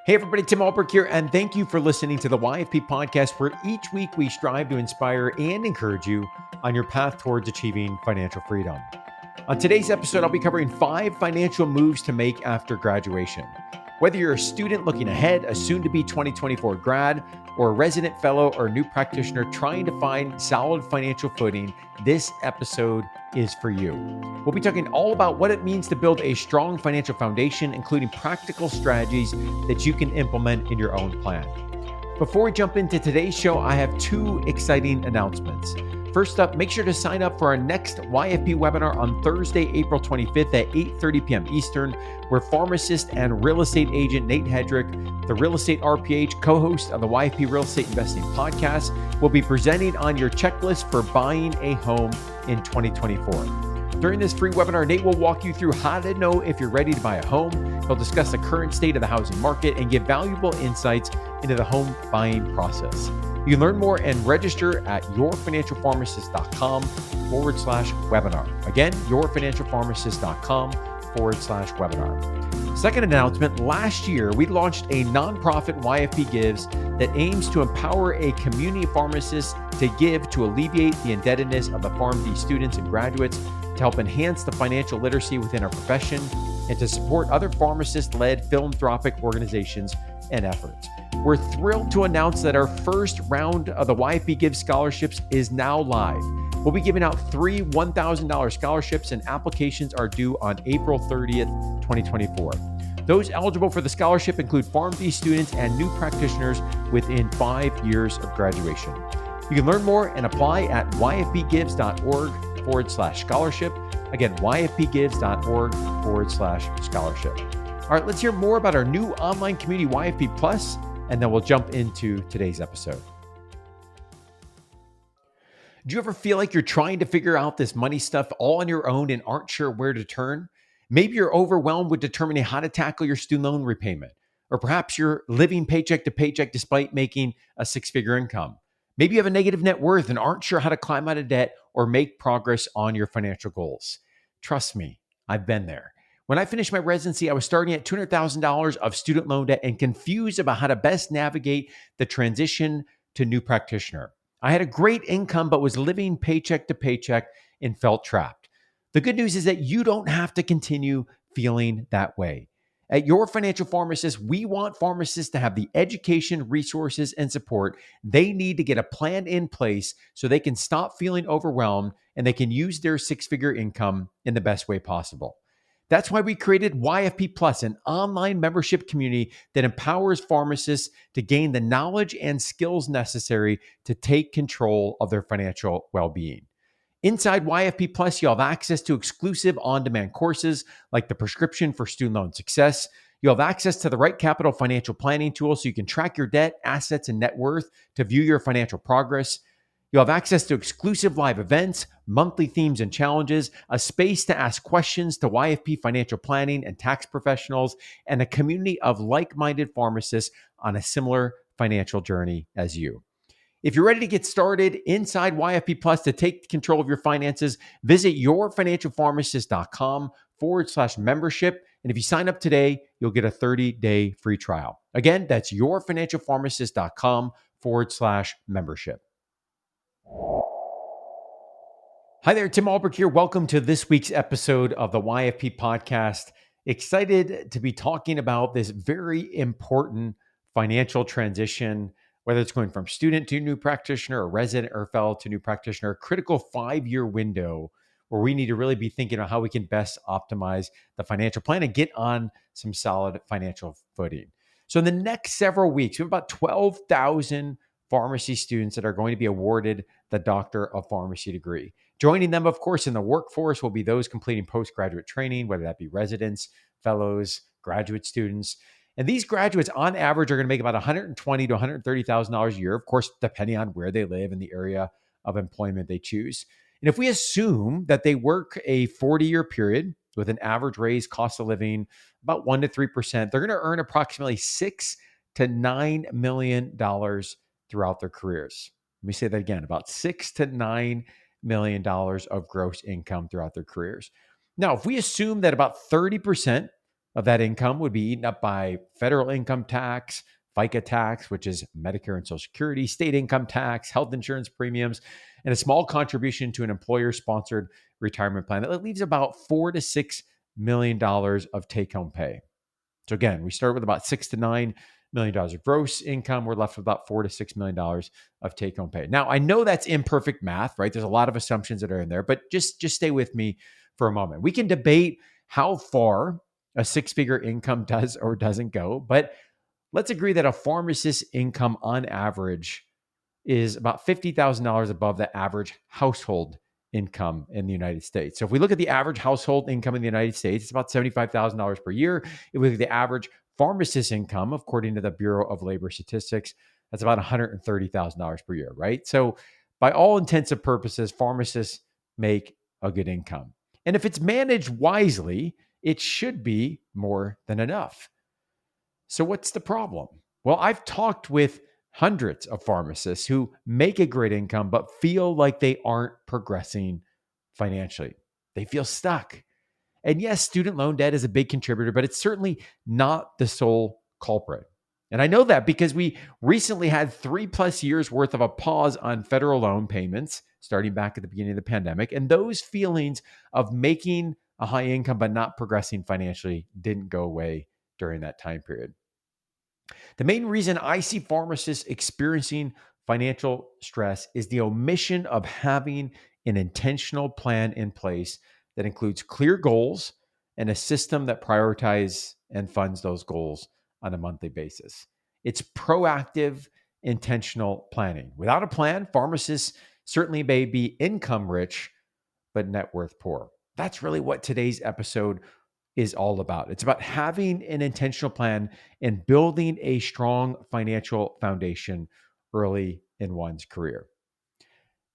Hey everybody, Tim Alberg here, and thank you for listening to the YFP podcast, where each week we strive to inspire and encourage you on your path towards achieving financial freedom. On today's episode, I'll be covering 5 financial moves to make after graduation. Whether you're a student looking ahead, a soon-to-be 2024 grad, or a resident fellow or new practitioner trying to find solid financial footing, this episode is for you. We'll be talking all about what it means to build a strong financial foundation, including practical strategies that you can implement in your own plan. Before we jump into today's show, I have 2 exciting announcements. First up, make sure to sign up for our next YFP webinar on Thursday, April 25th at 8:30 p.m. Eastern, where pharmacist and real estate agent Nate Hedrick, the Real Estate RPH co-host of the YFP Real Estate Investing podcast, will be presenting on your checklist for buying a home in 2024. During this free webinar, Nate will walk you through how to know if you're ready to buy a home. He'll discuss the current state of the housing market and give valuable insights into the home buying process. You can learn more and register at yourfinancialpharmacist.com/webinar. Again, yourfinancialpharmacist.com/webinar. Second announcement, last year we launched a nonprofit YFP Gives that aims to empower a community of pharmacists to give to alleviate the indebtedness of the PharmD students and graduates, to help enhance the financial literacy within our profession, and to support other pharmacist-led philanthropic organizations and efforts. We're thrilled to announce that our first round of the YFP Gives scholarships is now live. We'll be giving out 3 $1,000 scholarships, and applications are due on April 30th, 2024. Those eligible for the scholarship include PharmD students and new practitioners within 5 years of graduation. You can learn more and apply at yfpgives.org/scholarship. Again, yfpgives.org/scholarship. All right, let's hear more about our new online community, YFP Plus, and then we'll jump into today's episode. Do you ever feel like you're trying to figure out this money stuff all on your own and aren't sure where to turn? Maybe you're overwhelmed with determining how to tackle your student loan repayment, or perhaps you're living paycheck to paycheck despite making a 6-figure income. Maybe you have a negative net worth and aren't sure how to climb out of debt or make progress on your financial goals. Trust me, I've been there. When I finished my residency, I was starting at $200,000 of student loan debt and confused about how to best navigate the transition to new practitioner. I had a great income, but was living paycheck to paycheck and felt trapped. The good news is that you don't have to continue feeling that way. At Your Financial Pharmacist, we want pharmacists to have the education, resources, and support they need to get a plan in place so they can stop feeling overwhelmed and they can use their 6-figure income in the best way possible. That's why we created YFP Plus, an online membership community that empowers pharmacists to gain the knowledge and skills necessary to take control of their financial well-being. Inside YFP Plus, you'll have access to exclusive on-demand courses like the Prescription for Student Loan Success. You'll have access to the Right Capital financial planning tool so you can track your debt, assets, and net worth to view your financial progress. You'll have access to exclusive live events, monthly themes and challenges, a space to ask questions to YFP financial planning and tax professionals, and a community of like-minded pharmacists on a similar financial journey as you. If you're ready to get started inside YFP Plus to take control of your finances, visit yourfinancialpharmacist.com/membership. And if you sign up today, you'll get a 30-day free trial. Again, that's yourfinancialpharmacist.com/membership. Hi there, Tim Alberg here. Welcome to this week's episode of the YFP podcast. Excited to be talking about this very important financial transition, whether it's going from student to new practitioner, or resident or fellow to new practitioner, a critical 5-year window where we need to really be thinking about how we can best optimize the financial plan and get on some solid financial footing. So in the next several weeks, we have about 12,000 pharmacy students that are going to be awarded the Doctor of Pharmacy degree. Joining them, of course, in the workforce will be those completing postgraduate training, whether that be residents, fellows, graduate students. And these graduates, on average, are going to make about $120,000 to $130,000 a year, of course, depending on where they live and the area of employment they choose. And if we assume that they work a 40-year period with an average raised cost of living about 1% to 3%, they're going to earn approximately $6 to $9 million throughout their careers. Let me say that again, about $6 to $9 million of gross income throughout their careers. Now, if we assume that about 30% of that income would be eaten up by federal income tax, FICA tax, which is Medicare and Social Security, state income tax, health insurance premiums, and a small contribution to an employer-sponsored retirement plan. That leaves about $4 to $6 million of take-home pay. So again, we start with about $6 to $9 million of gross income. We're left with about $4 to $6 million of take-home pay. Now, I know that's imperfect math, right? There's a lot of assumptions that are in there, but just stay with me for a moment. We can debate how far a six-figure income does or doesn't go, but let's agree that a pharmacist's income on average is about $50,000 above the average household income in the United States. So if we look at the average household income in the United States, it's about $75,000 per year. If we look at the average pharmacist income, according to the Bureau of Labor Statistics, that's about $130,000 per year, right? So by all intents and purposes, pharmacists make a good income. And if it's managed wisely, it should be more than enough. So what's the problem? Well, I've talked with hundreds of pharmacists who make a great income, but feel like they aren't progressing financially. They feel stuck. And yes, student loan debt is a big contributor, but it's certainly not the sole culprit. And I know that because we recently had 3+ years worth of a pause on federal loan payments starting back at the beginning of the pandemic. And those feelings of making a high income but not progressing financially didn't go away during that time period. The main reason I see pharmacists experiencing financial stress is the omission of having an intentional plan in place that includes clear goals and a system that prioritizes and funds those goals on a monthly basis. It's proactive, intentional planning. Without a plan, pharmacists certainly may be income rich, but net worth poor. That's really what today's episode is all about. It's about having an intentional plan and building a strong financial foundation early in one's career.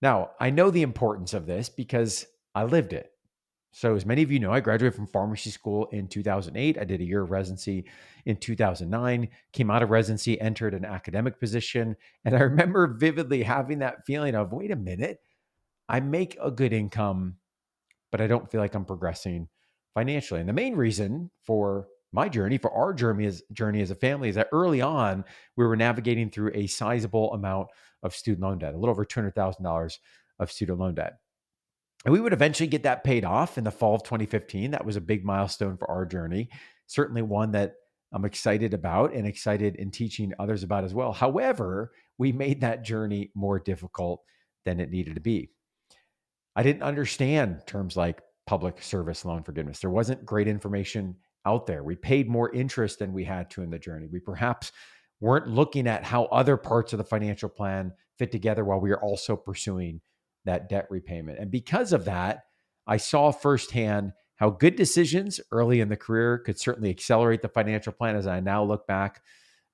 Now, I know the importance of this because I lived it. So, as many of you know, I graduated from pharmacy school in 2008. I did a year of residency in 2009, came out of residency, entered an academic position. And I remember vividly having that feeling of, wait a minute, I make a good income, but I don't feel like I'm progressing financially. And the main reason for my journey, for our journey as a family, is that early on, we were navigating through a sizable amount of student loan debt, a little over $200,000 of student loan debt. And we would eventually get that paid off in the fall of 2015. That was a big milestone for our journey, certainly one that I'm excited about and excited in teaching others about as well. However, we made that journey more difficult than it needed to be. I didn't understand terms like public service loan forgiveness. There wasn't great information out there. We paid more interest than we had to in the journey. We perhaps weren't looking at how other parts of the financial plan fit together while we were also pursuing that debt repayment. And because of that, I saw firsthand how good decisions early in the career could certainly accelerate the financial plan as I now look back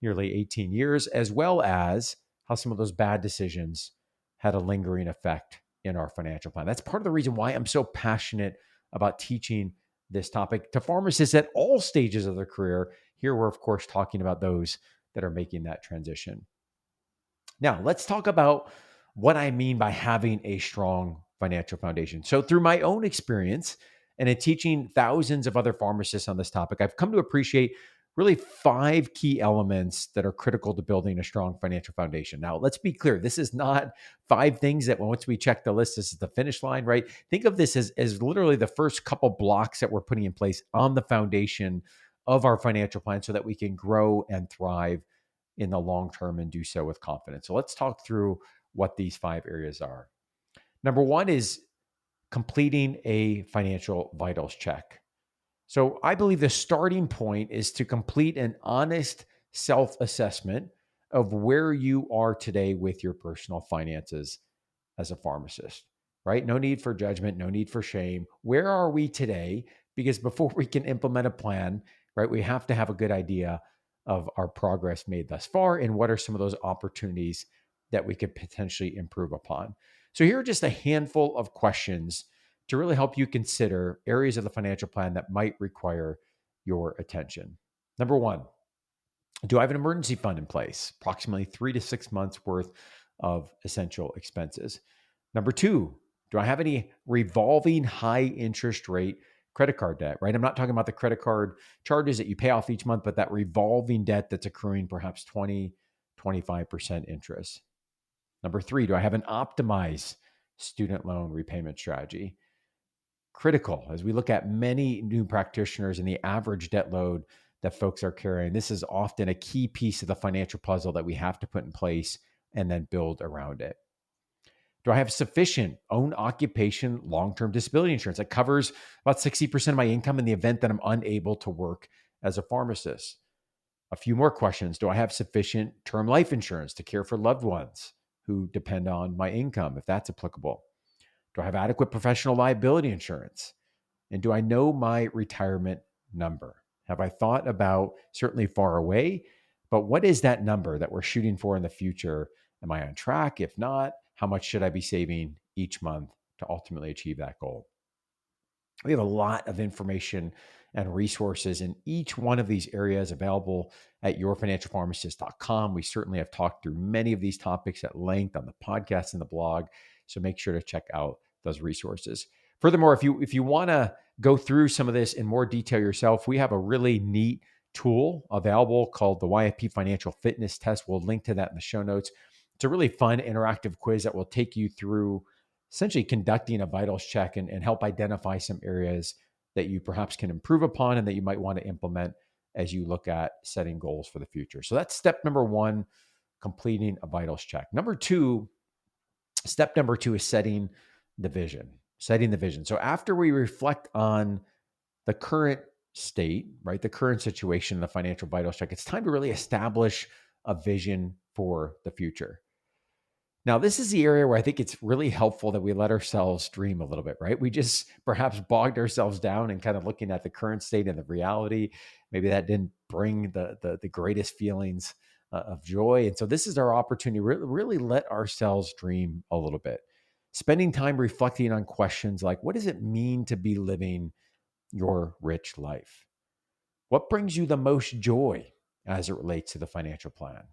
nearly 18 years, as well as how some of those bad decisions had a lingering effect in our financial plan. That's part of the reason why I'm so passionate about teaching this topic to pharmacists at all stages of their career. Here we're, of course, talking about those that are making that transition. Now, let's talk about what I mean by having a strong financial foundation. So, through my own experience and in teaching thousands of other pharmacists on this topic, I've come to appreciate really 5 key elements that are critical to building a strong financial foundation. Now, let's be clear. This is not 5 things that once we check the list, this is the finish line, right? Think of this as literally the first couple blocks that we're putting in place on the foundation of our financial plan so that we can grow and thrive in the long term and do so with confidence. So let's talk through what these 5 areas are. Number 1 is completing a financial vitals check. So I believe the starting point is to complete an honest self-assessment of where you are today with your personal finances as a pharmacist, right? No need for judgment, no need for shame. Where are we today? Because before we can implement a plan, right, we have to have a good idea of our progress made thus far and what are some of those opportunities that we could potentially improve upon. So here are just a handful of questions to really help you consider areas of the financial plan that might require your attention. Number 1, do I have an emergency fund in place? Approximately 3 to 6 months worth of essential expenses. Number 2, do I have any revolving high interest rate credit card debt, right? I'm not talking about the credit card charges that you pay off each month, but that revolving debt that's accruing perhaps 20, 25% interest. Number three, do I have an optimized student loan repayment strategy? Critical as we look at many new practitioners and the average debt load that folks are carrying. This is often a key piece of the financial puzzle that we have to put in place and then build around it. Do I have sufficient own occupation long-term disability insurance that covers about 60% of my income in the event that I'm unable to work as a pharmacist? A few more questions. Do I have sufficient term life insurance to care for loved ones who depend on my income, if that's applicable? Do I have adequate professional liability insurance? And do I know my retirement number? Have I thought about certainly far away, but what is that number that we're shooting for in the future? Am I on track? If not, how much should I be saving each month to ultimately achieve that goal? We have a lot of information and resources in each one of these areas available at yourfinancialpharmacist.com. We certainly have talked through many of these topics at length on the podcast and the blog, so make sure to check out those resources. Furthermore, if you want to go through some of this in more detail yourself, we have a really neat tool available called the YFP Financial Fitness Test. We'll link to that in the show notes. It's a really fun interactive quiz that will take you through essentially conducting a vitals check and help identify some areas that you perhaps can improve upon and that you might want to implement as you look at setting goals for the future. So that's step number one, completing a vitals check. Step number two is setting the vision. Setting the vision. So after we reflect on the current state, right, the current situation in the financial vitals check, it's time to really establish a vision for the future. Now, this is the area where I think it's really helpful that we let ourselves dream a little bit, right? We just perhaps bogged ourselves down and kind of looking at the current state and the reality. Maybe that didn't bring the greatest feelings of joy. And so this is our opportunity to really let ourselves dream a little bit. Spending time reflecting on questions like, what does it mean to be living your rich life? What brings you the most joy as it relates to the financial plan?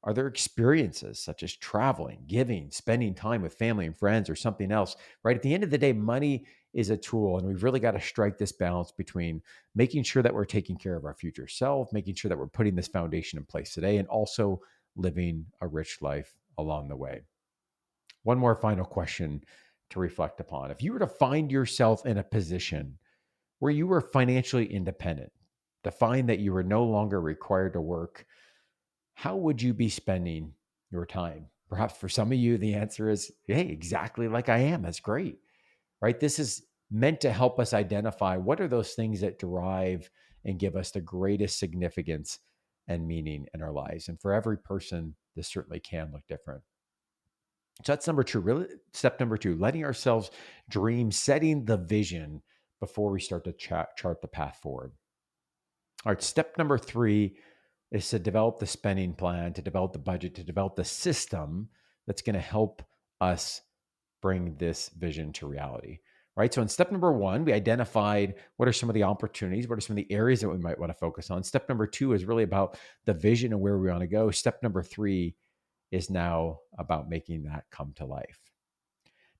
Are there experiences such as traveling, giving, spending time with family and friends, or something else? Right? At the end of the day, money is a tool, and we've really got to strike this balance between making sure that we're taking care of our future self, making sure that we're putting this foundation in place today, and also living a rich life along the way. One more final question to reflect upon. If you were to find yourself in a position where you were financially independent, to find that you were no longer required to work, how would you be spending your time? Perhaps for some of you, the answer is, hey, exactly like I am. That's great, right? This is meant to help us identify what are those things that drive and give us the greatest significance and meaning in our lives. And for every person, this certainly can look different. So that's number two, really step number two, letting ourselves dream, setting the vision before we start to chart the path forward. All right, step number three is to develop the spending plan, to develop the budget, to develop the system that's going to help us bring this vision to reality, right? So in step number one, we identified what are some of the opportunities, what are some of the areas that we might want to focus on. Step number two is really about the vision and where we want to go. Step number three is now about making that come to life.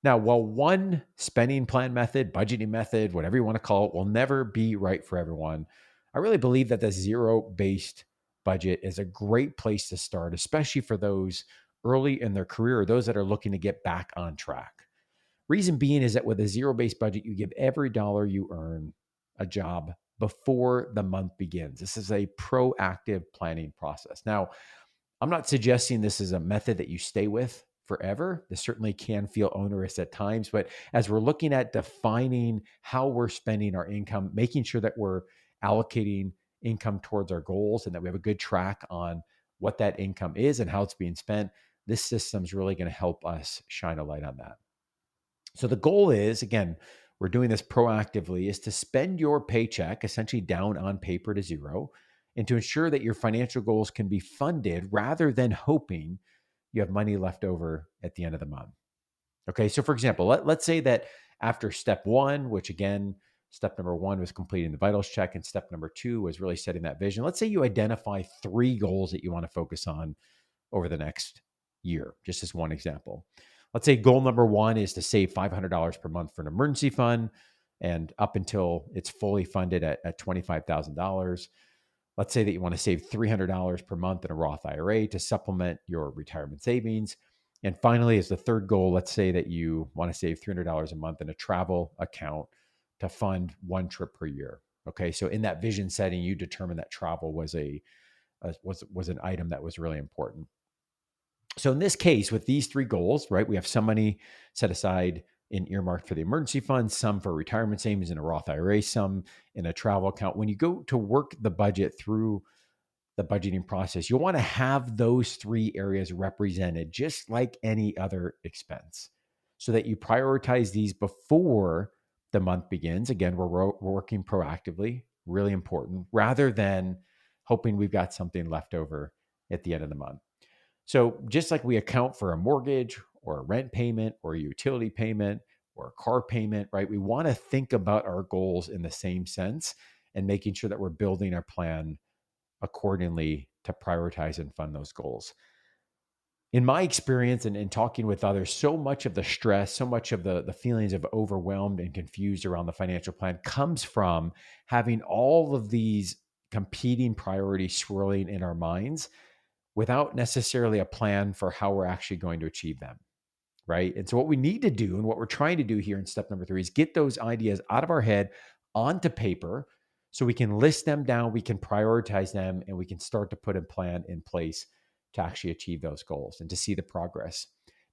Now, while one spending plan method, budgeting method, whatever you want to call it, will never be right for everyone, I really believe that the zero-based budget is a great place to start, especially for those early in their career or those that are looking to get back on track. Reason being is that with a zero-based budget, you give every dollar you earn a job before the month begins. This is a proactive planning process. Now, I'm not suggesting this is a method that you stay with forever. This certainly can feel onerous at times, but as we're looking at defining how we're spending our income, making sure that we're allocating income towards our goals and that we have a good track on what that income is and how it's being spent, this system is really going to help us shine a light on that. So the goal is, again, we're doing this proactively, is to spend your paycheck essentially down on paper to zero and to ensure that your financial goals can be funded rather than hoping you have money left over at the end of the month. Okay, so for example, let's say that after step one, which again, step number one was completing the vitals check, and step number two was really setting that vision. Let's say you identify 3 goals that you want to focus on over the next year, just as one example. Let's say goal number one is to save $500 per month for an emergency fund. And up until it's fully funded at $25,000, let's say that you want to save $300 per month in a Roth IRA to supplement your retirement savings. And finally, as the third goal, let's say that you want to save $300 a month in a travel account to fund one trip per year. Okay, so in that vision setting, you determined that travel was was an item that was really important. So in this case, with these three goals, right, we have some money set aside in earmarked for the emergency fund, some for retirement savings in a Roth IRA, some in a travel account. When you go to work the budget through the budgeting process, you'll want to have those three areas represented just like any other expense so that you prioritize these before the month begins. Again, we're working proactively, really important, rather than hoping we've got something left over at the end of the month. So just like we account for a mortgage or a rent payment or a utility payment or a car payment, right? We want to think about our goals in the same sense and making sure that we're building our plan accordingly to prioritize and fund those goals. In my experience and in talking with others, so much of the stress, so much of the feelings of overwhelmed and confused around the financial plan comes from having all of these competing priorities swirling in our minds without necessarily a plan for how we're actually going to achieve them. Right. And so, what we need to do and what we're trying to do here in step number 3 is get those ideas out of our head onto paper so we can list them down, we can prioritize them, and we can start to put a plan in place to actually achieve those goals and to see the progress.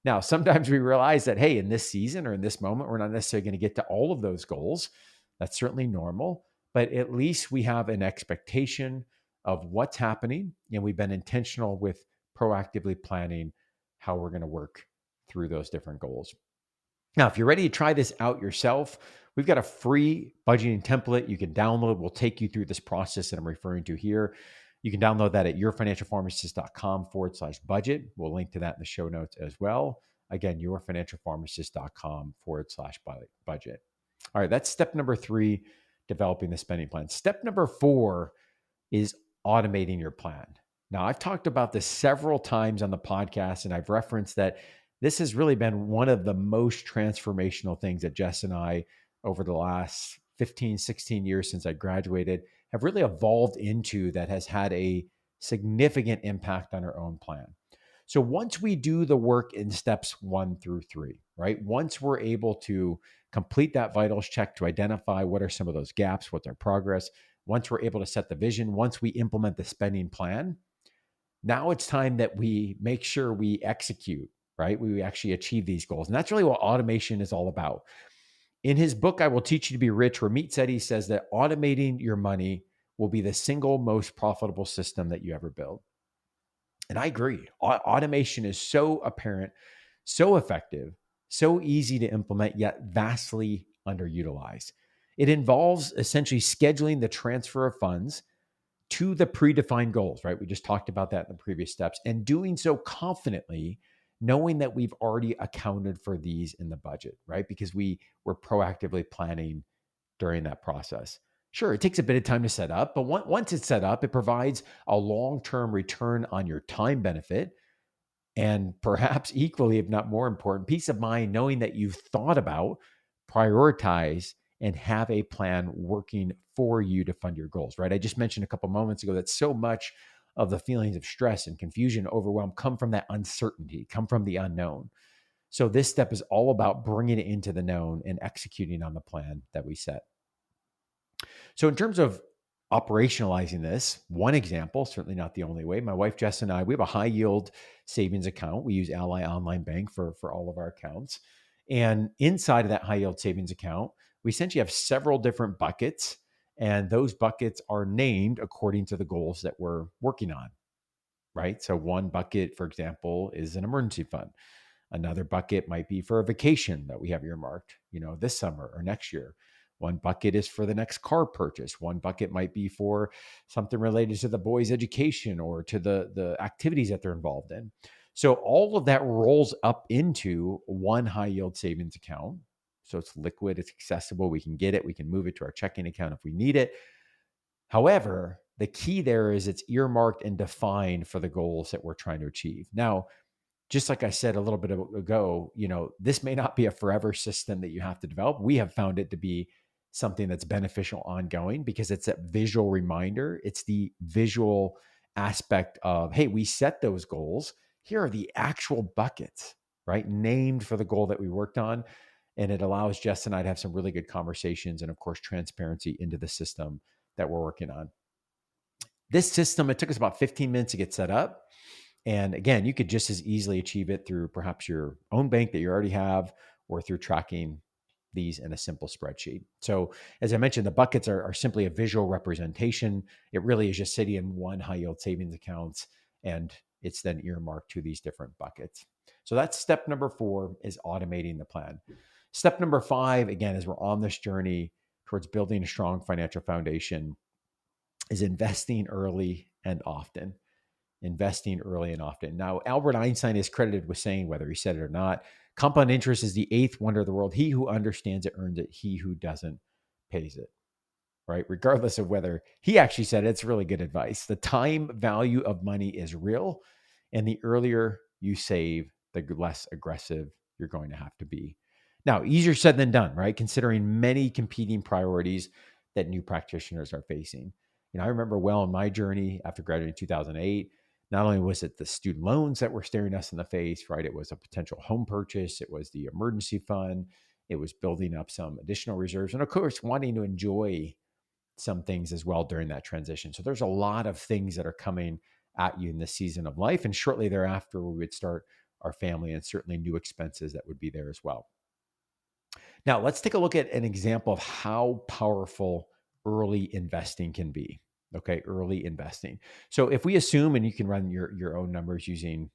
Now, sometimes we realize that, hey, in this season or in this moment, we're not necessarily going to get to all of those goals. That's certainly normal, but at least we have an expectation of what's happening, and we've been intentional with proactively planning how we're going to work through those different goals. Now, if you're ready to try this out yourself, we've got a free budgeting template you can download. We'll take you through this process that I'm referring to here. You can download that at yourfinancialpharmacist.com/budget. We'll link to that in the show notes as well. Again, yourfinancialpharmacist.com/budget. All right, that's step number 3, developing the spending plan. Step number 4 is automating your plan. Now, I've talked about this several times on the podcast, and I've referenced that this has really been one of the most transformational things that Jess and I, over the last 15, 16 years since I graduated, have really evolved into that has had a significant impact on our own plan. So once we do the work in steps 1 through 3, right? Once we're able to complete that vitals check to identify what are some of those gaps, what's our progress, once we're able to set the vision, once we implement the spending plan, now it's time that we make sure we execute, right? We actually achieve these goals. And that's really what automation is all about. In his book, I Will Teach You to Be Rich, Ramit Sethi says that automating your money will be the single most profitable system that you ever build. And I agree. Automation is so apparent, so effective, so easy to implement, yet vastly underutilized. It involves essentially scheduling the transfer of funds to the predefined goals, right? We just talked about that in the previous steps, and doing so confidently, knowing that we've already accounted for these in the budget, right? Because we were proactively planning during that process. Sure, it takes a bit of time to set up, but once it's set up, it provides a long-term return on your time benefit. And perhaps equally, if not more important, peace of mind knowing that you've thought about, prioritize, and have a plan working for you to fund your goals, right? I just mentioned a couple moments ago that so much of the feelings of stress and confusion, overwhelm come from that uncertainty, come from the unknown. So this step is all about bringing it into the known and executing on the plan that we set. So in terms of operationalizing this, one example, certainly not the only way, my wife Jess and I, we have a high yield savings account. We use Ally Online Bank for all of our accounts. And inside of that high yield savings account, we essentially have several different buckets, and those buckets are named according to the goals that we're working on, right? So one bucket, for example, is an emergency fund. Another bucket might be for a vacation that we have earmarked, this summer or next year. One bucket is for the next car purchase. One bucket might be for something related to the boys' education or to the activities that they're involved in. So all of that rolls up into one high yield savings account. So it's liquid, it's accessible, we can get it, we can move it to our checking account if we need it. However, the key there is it's earmarked and defined for the goals that we're trying to achieve. Now, just like I said a little bit ago, this may not be a forever system that you have to develop. We have found it to be something that's beneficial ongoing because it's a visual reminder. It's the visual aspect of, hey, we set those goals. Here are the actual buckets, right? Named for the goal that we worked on. And it allows Jess and I to have some really good conversations and, of course, transparency into the system that we're working on. This system, it took us about 15 minutes to get set up. And again, you could just as easily achieve it through perhaps your own bank that you already have or through tracking these in a simple spreadsheet. So, as I mentioned, the buckets are simply a visual representation. It really is just sitting in one high yield savings accounts, and it's then earmarked to these different buckets. So, that's step number 4 is automating the plan. Step number 5, again, as we're on this journey towards building a strong financial foundation, is investing early and often. Investing early and often. Now, Albert Einstein is credited with saying, whether he said it or not, compound interest is the eighth wonder of the world. He who understands it earns it. He who doesn't pays it, right? Regardless of whether he actually said it, it's really good advice. The time value of money is real. And the earlier you save, the less aggressive you're going to have to be. Now, easier said than done, right? Considering many competing priorities that new practitioners are facing. I remember well in my journey after graduating in 2008, not only was it the student loans that were staring us in the face, right? It was a potential home purchase. It was the emergency fund. It was building up some additional reserves. And of course, wanting to enjoy some things as well during that transition. So there's a lot of things that are coming at you in this season of life. And shortly thereafter, we would start our family and certainly new expenses that would be there as well. Now, let's take a look at an example of how powerful early investing can be. Okay, early investing. So if we assume, and you can run your own numbers using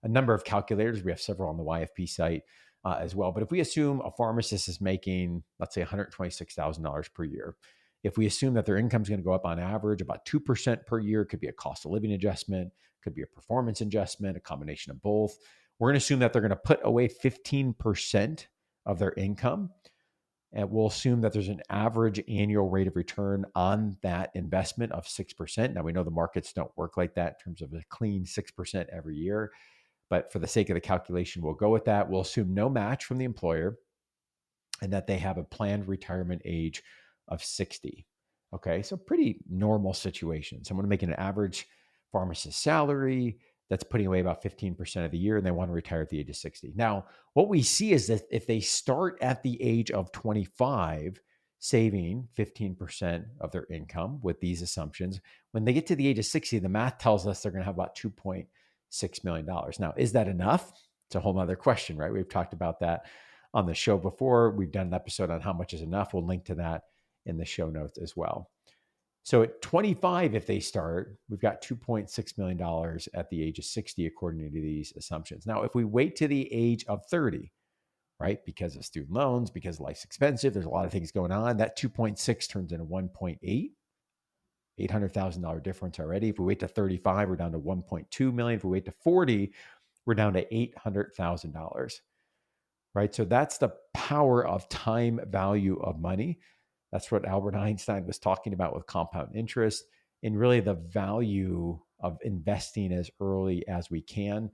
a number of calculators, we have several on the YFP site as well. But if we assume a pharmacist is making, let's say, $126,000 per year, if we assume that their income is going to go up on average about 2% per year, it could be a cost of living adjustment, could be a performance adjustment, a combination of both. We're going to assume that they're going to put away 15% of their income. And we'll assume that there's an average annual rate of return on that investment of 6%. Now, we know the markets don't work like that in terms of a clean 6% every year. But for the sake of the calculation, we'll go with that. We'll assume no match from the employer and that they have a planned retirement age of 60. Okay, so pretty normal situation. Someone making an average pharmacist salary that's putting away about 15% of the year and they want to retire at the age of 60. Now, what we see is that if they start at the age of 25, saving 15% of their income with these assumptions, when they get to the age of 60, the math tells us they're going to have about $2.6 million. Now, is that enough? It's a whole other question, right? We've talked about that on the show before. We've done an episode on how much is enough. We'll link to that in the show notes as well. So at 25, if they start, we've got $2.6 million at the age of 60, according to these assumptions. Now, if we wait to the age of 30, right, because of student loans, because life's expensive, there's a lot of things going on, that 2.6 turns into 1.8, $800,000 difference already. If we wait to 35, we're down to 1.2 million. If we wait to 40, we're down to $800,000. Right? So that's the power of time value of money. That's what Albert Einstein was talking about with compound interest, and really the value of investing as early as we can,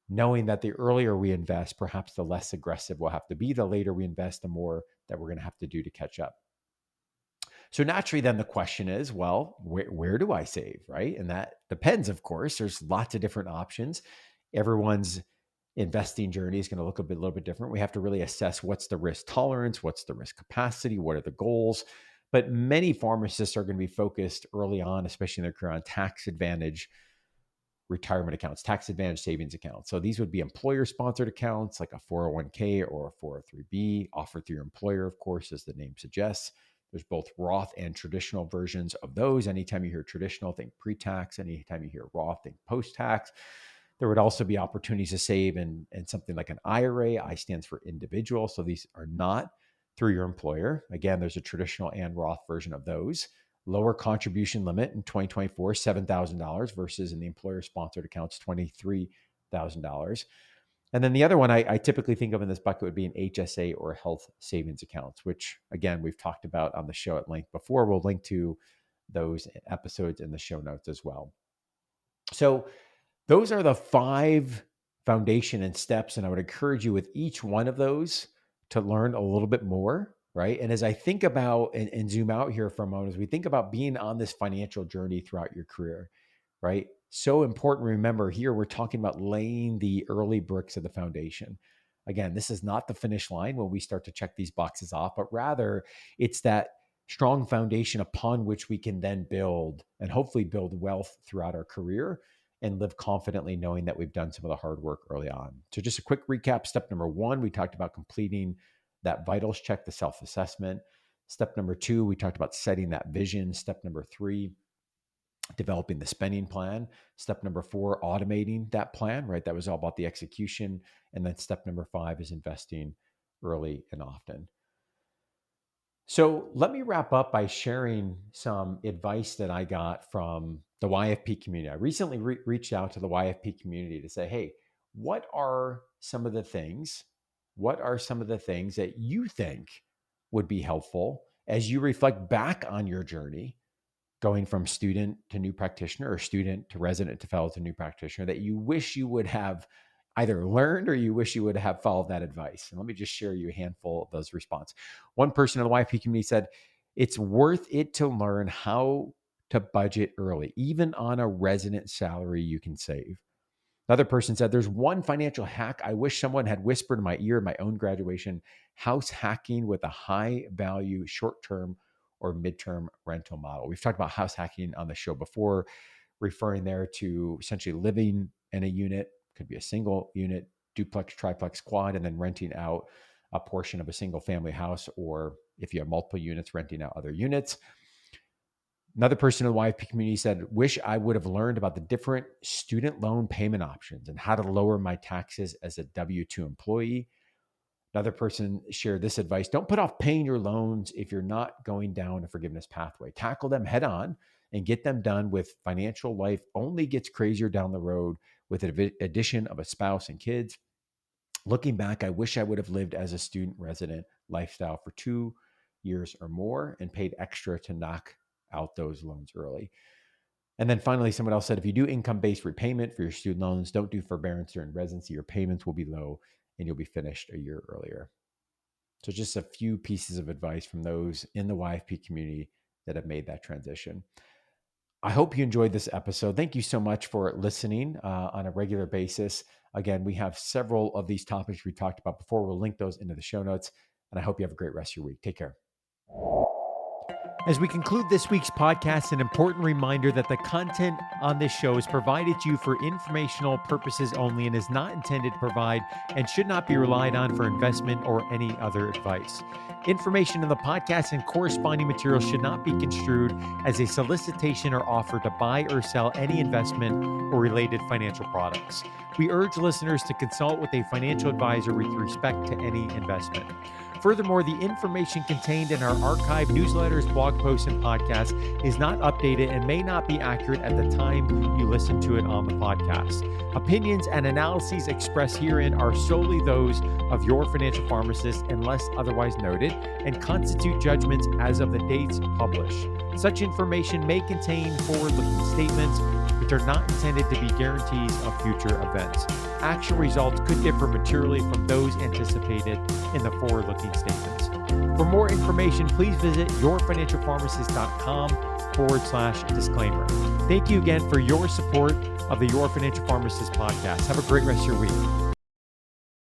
knowing that the earlier we invest, perhaps the less aggressive we'll have to be. The later we invest, the more that we're going to have to do to catch up. So naturally, then the question is, well, where do I save, right? And that depends, of course. There's lots of different options. Everyone's investing journey is going to look a little bit different. We have to really assess what's the risk tolerance, what's the risk capacity, what are the goals. But many pharmacists are going to be focused early on, especially in their career, on tax advantage retirement accounts, tax advantage savings accounts. So these would be employer sponsored accounts like a 401k or a 403b offered through your employer, of course, as the name suggests. There's both Roth and traditional versions of those. Anytime you hear traditional, think pre-tax. Anytime you hear Roth, think post-tax. There would also be opportunities to save in something like an IRA. I stands for individual. So these are not through your employer. Again, there's a traditional and Roth version of those. Lower contribution limit in 2024, $7,000 versus in the employer-sponsored accounts, $23,000. And then the other one I typically think of in this bucket would be an HSA or health savings accounts, which, again, we've talked about on the show at length before. We'll link to those episodes in the show notes as well. So those are the 5 foundation and steps, and I would encourage you with each one of those to learn a little bit more right? And as I think about and zoom out here for a moment, as we think about being on this financial journey throughout your career, right? So important. Remember, here we're talking about laying the early bricks of the foundation. Again, this is not the finish line when we start to check these boxes off, but rather it's that strong foundation upon which we can then build and hopefully build wealth throughout our career and live confidently knowing that we've done some of the hard work early on. So just a quick recap. Step number one, we talked about completing that vitals check, the self-assessment. Step number two, we talked about setting that vision. Step number three, developing the spending plan. Step number four, automating that plan, right? That was all about the execution. And then step number five is investing early and often. So let me wrap up by sharing some advice that I got from the YFP community. I recently reached out to the YFP community to say, hey, what are some of the things that you think would be helpful as you reflect back on your journey going from student to new practitioner or student to resident to fellow to new practitioner that you wish you would have either learned or you wish you would have followed that advice? And let me just share you a handful of those responses. One person in the YFP community said, it's worth it to learn how to budget early. Even on a resident salary, you can save. Another person said, there's one financial hack I wish someone had whispered in my ear in my own graduation: house hacking with a high value short-term or midterm rental model. We've talked about house hacking on the show before, referring there to essentially living in a unit, could be a single unit, duplex, triplex, quad, and then renting out a portion of a single family house, or if you have multiple units, renting out other units. Another person in the YFP community said, wish I would have learned about the different student loan payment options and how to lower my taxes as a W-2 employee. Another person shared this advice: don't put off paying your loans if you're not going down a forgiveness pathway. Tackle them head on and get them done with financial life only gets crazier down the road with the addition of a spouse and kids. Looking back, I wish I would have lived as a student resident lifestyle for 2 years or more and paid extra to knock out those loans early. And then finally, someone else said, if you do income-based repayment for your student loans, don't do forbearance during residency. Your payments will be low and you'll be finished a year earlier. So just a few pieces of advice from those in the YFP community that have made that transition. I hope you enjoyed this episode. Thank you so much for listening on a regular basis. Again, we have several of these topics we talked about before. We'll link those into the show notes. And I hope you have a great rest of your week. Take care. As we conclude this week's podcast, an important reminder that the content on this show is provided to you for informational purposes only and is not intended to provide and should not be relied on for investment or any other advice. Information in the podcast and corresponding materials should not be construed as a solicitation or offer to buy or sell any investment or related financial products. We urge listeners to consult with a financial advisor with respect to any investment. Furthermore, the information contained in our archived newsletters, blog posts, and podcasts is not updated and may not be accurate at the time you listen to it on the podcast. Opinions and analyses expressed herein are solely those of your financial pharmacist unless otherwise noted and constitute judgments as of the dates published. Such information may contain forward-looking statements which are not intended to be guarantees of future events. Actual results could differ materially from those anticipated in the forward-looking statements. For more information, please visit yourfinancialpharmacist.com/disclaimer. Thank you again for your support of the Your Financial Pharmacist podcast. Have a great rest of your week.